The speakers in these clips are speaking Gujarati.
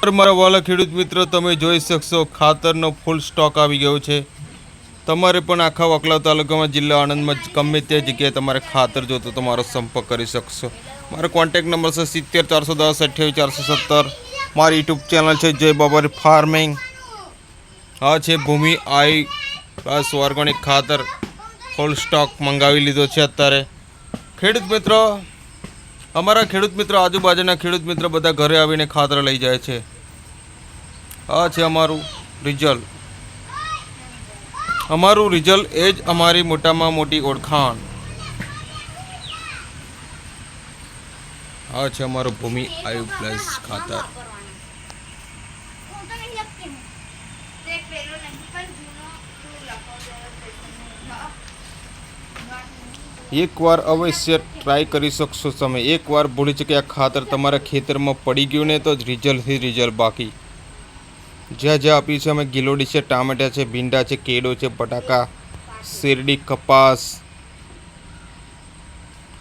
મારા વાલા ખેડૂત મિત્રો, તમે જોઈ શકશો ખાતરનો ફૂલ સ્ટોક આવી ગયો છે। તમારે પણ આખા વકલાવ તાલુકામાં જિલ્લા આણંદમાં ગમે તે જગ્યાએ તમારે ખાતર જોતો તો મારો સંપર્ક કરી શકશો। મારો કોન્ટેક્ટ નંબર છે 70 410 28 417। મારી યુટ્યુબ ચેનલ છે જય બાબારી ફાર્મિંગ। આ છે ભૂમિ આઈ પ્લસ ઓર્ગેનિક ખાતર ફૂલ સ્ટોક મંગાવી લીધો છે અત્યારે। ખેડૂત મિત્રો, અમારા ખેડૂત મિત્રો, આજુબાજુના ખેડૂત મિત્રો બધા ઘરે આવીને ખાતર લઈ જાય છે। આ છે અમારું રિઝલ્ટ। અમારું રિઝલ્ટ એ જ અમારી મોટામાં મોટી ઓળખાણ। આ છે અમારું ભૂમિ આયુ પ્લસ ખાતર। એકવાર અવશ્ય ટ્રાય કરી શકશો તમે। એકવાર ભૂલી છે કે આ ખાતર તમારા ખેતરમાં પડી ગયું ને તો જ રિઝલ્ટ બાકી। જ્યાં જ્યાં આપ્યું છે અમે ગિલોડી છે, ટામેટા છે, ભીંડા છે, કેળો છે, બટાકા, શેરડી, કપાસ,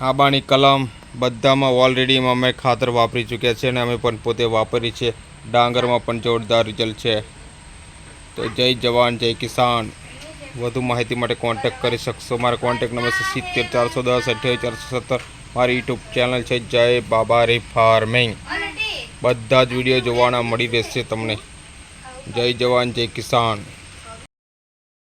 આંબાની કલમ બધામાં ઓલરેડીમાં અમે ખાતર વાપરી ચૂક્યા છે અને અમે પણ પોતે વાપરી છે। ડાંગરમાં પણ જોરદાર રિઝલ્ટ છે। તો જય જવાન જય કિસાન। વધુ માહિતી માટે કોન્ટેક્ટ કરી શકશો। મારા કોન્ટેક્ટ નંબર છે 70 410 28 417। મારી યુટ્યુબ ચેનલ છે જય બાબારી ફાર્મિંગ। બધા જ વિડીયો જોવાના મળી રહેશે તમને। જય જવાન જય કિસાન।